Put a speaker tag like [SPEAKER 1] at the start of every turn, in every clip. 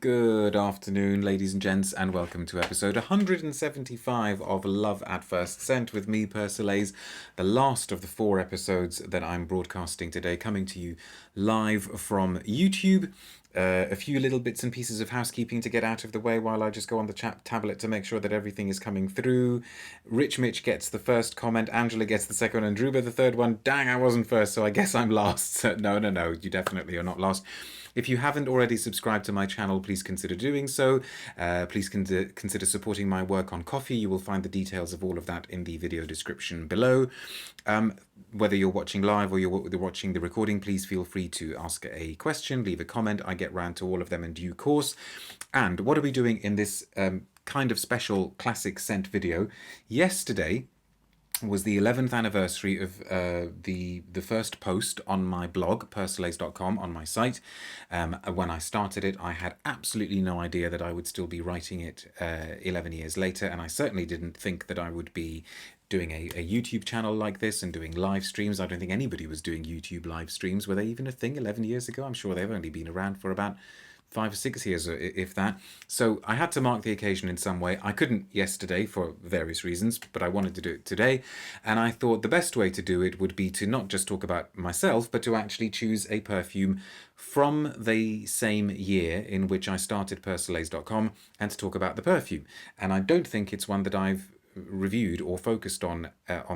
[SPEAKER 1] Good afternoon, ladies and gents, and welcome to episode 175 of Love at First Scent with me, Persolaise, the last of the 4 episodes that I'm broadcasting today, coming to you live from YouTube. A few little bits and pieces of housekeeping to get out of the way while I just go on the tablet to make sure that everything is coming through. Rich Mitch gets the first comment, Angela gets the second, and Druba the third one. Dang, I wasn't first, so I guess I'm last. No, you definitely are not last. If you haven't already subscribed to my channel, please consider doing so. Please consider supporting my work on Ko-fi. You will find the details of all of that in the video description below. Whether you're watching live or you're watching the recording, please feel free to ask a question, leave a comment. I get round to all of them in due course. And what are we doing in this kind of special classic scent video? Yesterday was the 11th anniversary of the first post on my blog, persolaise.com, on my site. When I started it, I had absolutely no idea that I would still be writing it 11 years later, and I certainly didn't think that I would be doing a YouTube channel like this and doing live streams. I don't think anybody was doing YouTube live streams. Were they even a thing 11 years ago? I'm sure they've only been around for about 5 or 6 years, if that. So I had to mark the occasion in some way. I couldn't yesterday for various reasons, but I wanted to do it today. And I thought the best way to do it would be to not just talk about myself, but to actually choose a perfume from the same year in which I started persolaise.com and to talk about the perfume. And I don't think it's one that I've reviewed or focused on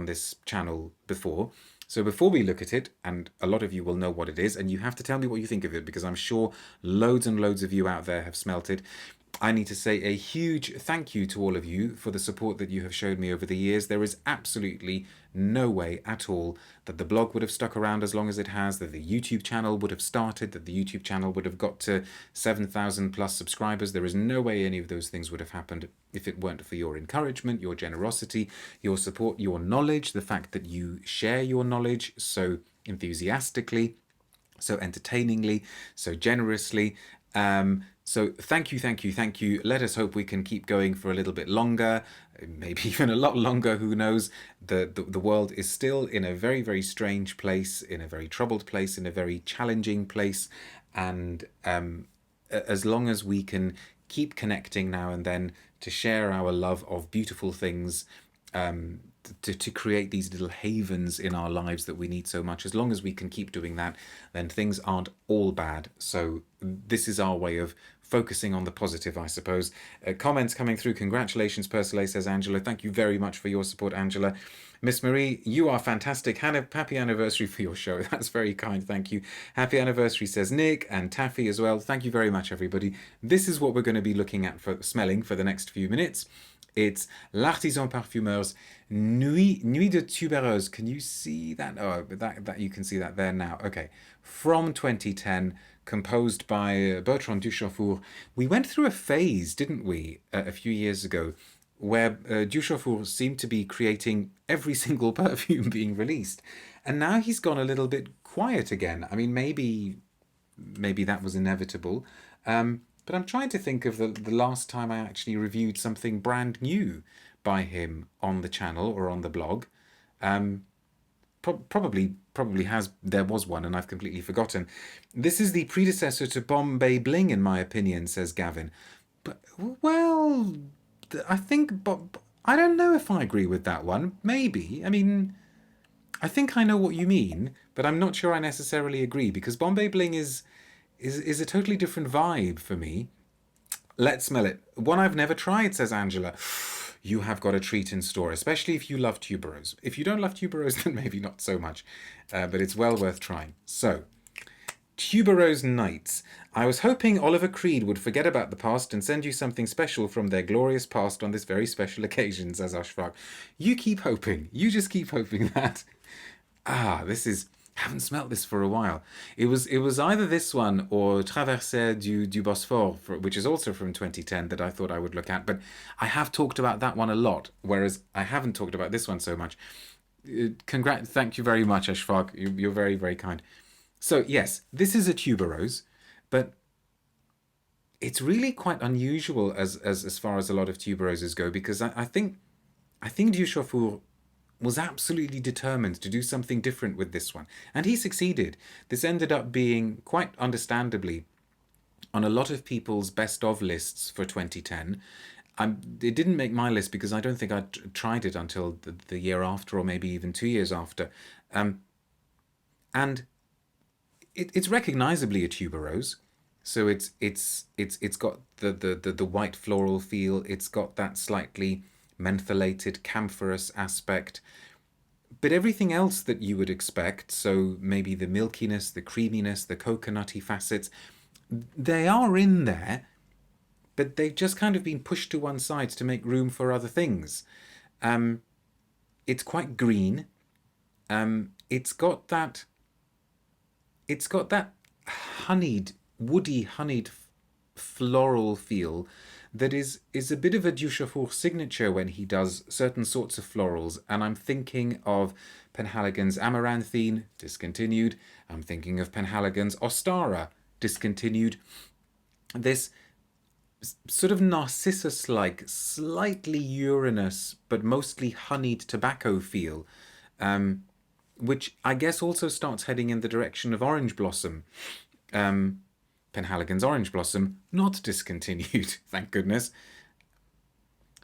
[SPEAKER 1] this channel before. So before we look at it, and a lot of you will know what it is, and you have to tell me what you think of it, because I'm sure loads and loads of you out there have smelt it. I need to say a huge thank you to all of you for the support that you have showed me over the years. There is absolutely no way at all that the blog would have stuck around as long as it has, that the YouTube channel would have started, that the YouTube channel would have got to 7,000 plus subscribers. There is no way any of those things would have happened if it weren't for your encouragement, your generosity, your support, your knowledge, the fact that you share your knowledge so enthusiastically, so entertainingly, so generously. So thank you. Let us hope we can keep going for a little bit longer, maybe even a lot longer, who knows. The world is still in a very, very strange place, in a very troubled place, in a very challenging place. And as long as we can keep connecting now and then to share our love of beautiful things, to create these little havens in our lives that we need so much, as long as we can keep doing that, then things aren't all bad. So this is our way of focusing on the positive, I suppose. Comments coming through. Congratulations, Persolaise, says Angela. Thank you very much for your support, Angela. Miss Marie, you are fantastic. Happy anniversary for your show. That's very kind. Thank you. Happy anniversary, says Nick, and Taffy as well. Thank you very much, everybody. This is what we're going to be looking at for smelling for the next few minutes. It's L'Artisan Parfumeur's Nuit De Tubereuse. Can you see that? Oh, that you can see that there now. Okay. From 2010, composed by Bertrand Duchaufour. We went through a phase, didn't we, a few years ago, where Duchaufour seemed to be creating every single perfume being released. And now he's gone a little bit quiet again. I mean, maybe that was inevitable. But I'm trying to think of the last time I actually reviewed something brand new by him on the channel or on the blog. Probably there was one and I've completely forgotten. This is the predecessor to Bombay Bling, in my opinion, says Gavin. But, well, I think, I don't know if I agree with that one. Maybe. I mean, I think I know what you mean, but I'm not sure I necessarily agree, because Bombay Bling is a totally different vibe for me. Let's smell it. One I've never tried, says Angela. You have got a treat in store, especially if you love tuberose. If you don't love tuberose, then maybe not so much, but it's well worth trying. So, Tuberose Nights. I was hoping Oliver Creed would forget about the past and send you something special from their glorious past on this very special occasion, says Ashfaq. You keep hoping. You just keep hoping that. This is... haven't smelt this for a while. It was either this one or Traversée du Bosphore, which is also from 2010, that I thought I would look at. But I have talked about that one a lot, whereas I haven't talked about this one so much. Thank you very much, Ashfaq. You're very, very kind. So yes, this is a tuberose, but it's really quite unusual as far as a lot of tuberoses go, because I think Duchaufour was absolutely determined to do something different with this one. And he succeeded. This ended up being, quite understandably, on a lot of people's best of lists for 2010. It didn't make my list because I don't think I'd tried it until the year after, or maybe even 2 years after. And it's recognisably a tuberose. So it's got the white floral feel. It's got that slightly mentholated, camphorous aspect. But everything else that you would expect, so maybe the milkiness, the creaminess, the coconutty facets, they are in there, but they've just kind of been pushed to one side to make room for other things. It's quite green. It's got that honeyed, woody, honeyed floral feel that is a bit of a Duchaufour signature when he does certain sorts of florals. And I'm thinking of Penhaligon's Amaranthine, discontinued. I'm thinking of Penhaligon's Ostara, discontinued. This sort of Narcissus-like, slightly urinous, but mostly honeyed tobacco feel, which I guess also starts heading in the direction of Orange Blossom. Penhaligon's Orange Blossom, not discontinued, thank goodness.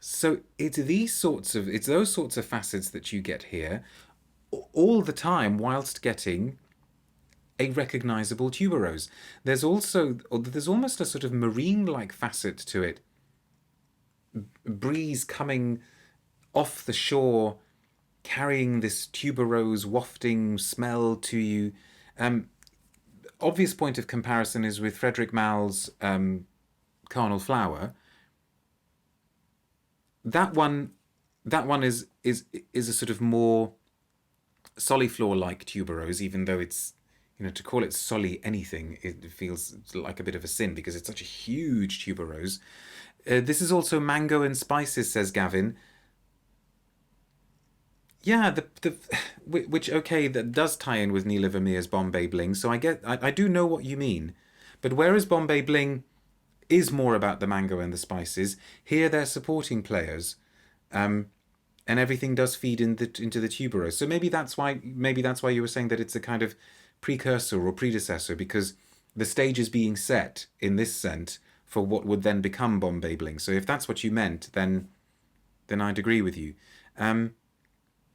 [SPEAKER 1] So it's those sorts of facets that you get here all the time, whilst getting a recognisable tuberose. There's almost a sort of marine-like facet to it. Breeze coming off the shore, carrying this tuberose wafting smell to you. Obvious point of comparison is with Frederic Malle's Carnal Flower. That one is a sort of more soliflor-like tuberose, even though it's, to call it soli anything, it feels like a bit of a sin because it's such a huge tuberose. This is also mango and spices, says Gavin. Yeah, that does tie in with Neela Vermeer's Bombay Bling. So I do know what you mean, but whereas Bombay Bling is more about the mango and the spices, here they're supporting players, and everything does feed into the tuberose. So maybe that's why you were saying that it's a kind of precursor or predecessor, because the stage is being set in this scent for what would then become Bombay Bling. So if that's what you meant, then I'd agree with you.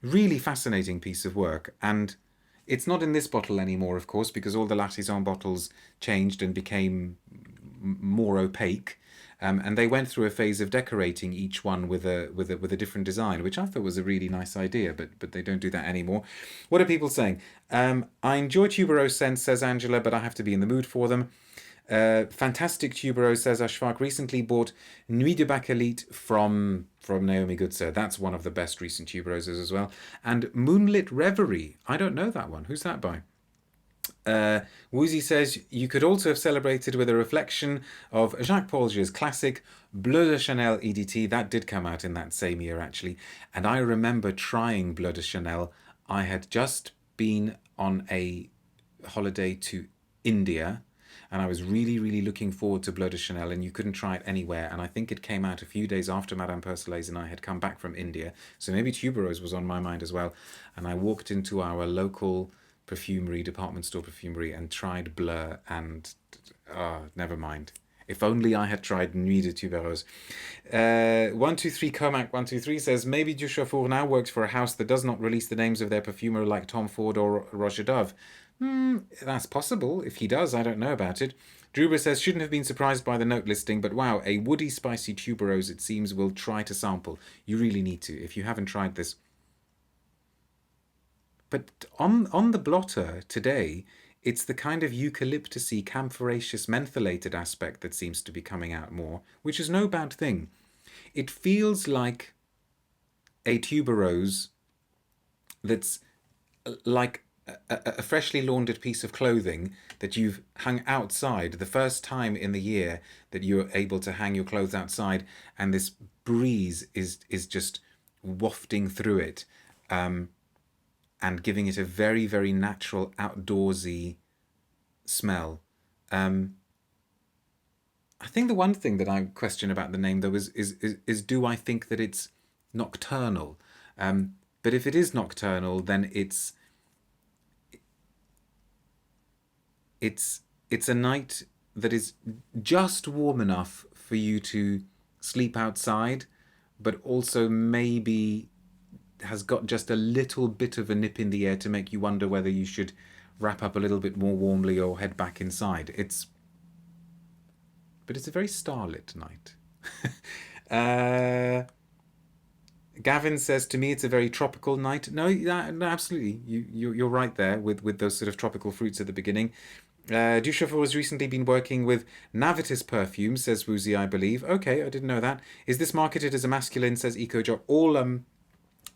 [SPEAKER 1] Really fascinating piece of work, and it's not in this bottle anymore, of course, because all the L'Artisan bottles changed and became more opaque, and they went through a phase of decorating each one with a different design, which I thought was a really nice idea, but they don't do that anymore. What are people saying? I enjoy tuberose scents, says Angela, but I have to be in the mood for them. Fantastic tuberose, says Ashfaq. Recently bought Nuit de Bakelite from Naomi Goodsir. That's one of the best recent tuberoses as well. And Moonlit Reverie. I don't know that one. Who's that by? Woozy says, you could also have celebrated with a reflection of Jacques Polger's classic Bleu de Chanel EDT. That did come out in that same year, actually. And I remember trying Bleu de Chanel. I had just been on a holiday to India, and I was really, really looking forward to Bleu de Chanel, and you couldn't try it anywhere. And I think it came out a few days after Madame Persolaise and I had come back from India. So maybe tuberose was on my mind as well. And I walked into our local perfumery, department store perfumery, and tried Bleu, and never mind. If only I had tried Nuit de Tubereuse. 123 Comac 123 says, maybe Duchaufour now works for a house that does not release the names of their perfumer like Tom Ford or Roger Dove. That's possible. If he does, I don't know about it. Druba says, shouldn't have been surprised by the note listing, but wow, a woody, spicy tuberose, it seems, will try to sample. You really need to, if you haven't tried this. But on the blotter today, it's the kind of eucalyptusy, camphoraceous, mentholated aspect that seems to be coming out more, which is no bad thing. It feels like a tuberose that's like a freshly laundered piece of clothing that you've hung outside the first time in the year that you're able to hang your clothes outside, and this breeze is just wafting through it, and giving it a very, very natural, outdoorsy smell. I think the one thing that I question about the name, though, is do I think that it's nocturnal? But if it is nocturnal, then it's a night that is just warm enough for you to sleep outside, but also maybe has got just a little bit of a nip in the air to make you wonder whether you should wrap up a little bit more warmly or head back inside. But it's a very starlit night. Gavin says, to me, it's a very tropical night. No, absolutely. You're right there with those sort of tropical fruits at the beginning. Duchaufour has recently been working with Navitus Perfumes, says Woozy, I believe. Okay, I didn't know that. Is this marketed as a masculine, says EcoJo? All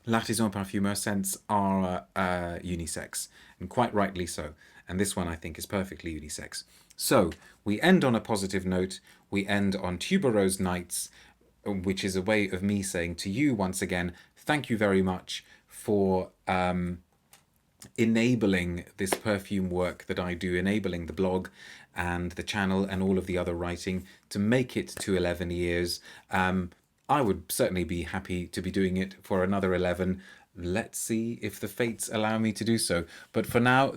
[SPEAKER 1] L'artisan Parfumeur scents are unisex, and quite rightly so. And this one, I think, is perfectly unisex. So, we end on a positive note. We end on tuberose nights, which is a way of me saying to you, once again, thank you very much for enabling this perfume work that I do, enabling the blog and the channel and all of the other writing to make it to 11 years. I would certainly be happy to be doing it for another 11. Let's see if the fates allow me to do so. But for now,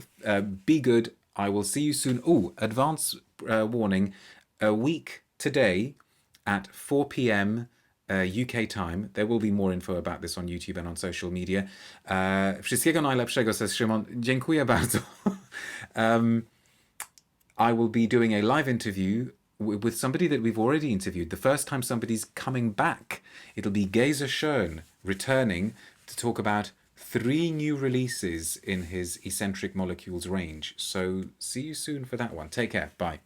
[SPEAKER 1] be good. I will see you soon. Oh, advance warning. A week today at 4 p.m. UK time. There will be more info about this on YouTube and on social media. Wszystkiego najlepszego, says Szymon. Dziękuję bardzo. I will be doing a live interview with somebody that we've already interviewed. The first time somebody's coming back. It'll be Geza Schön returning to talk about 3 new releases in his Eccentric Molecules range. So see you soon for that one. Take care. Bye.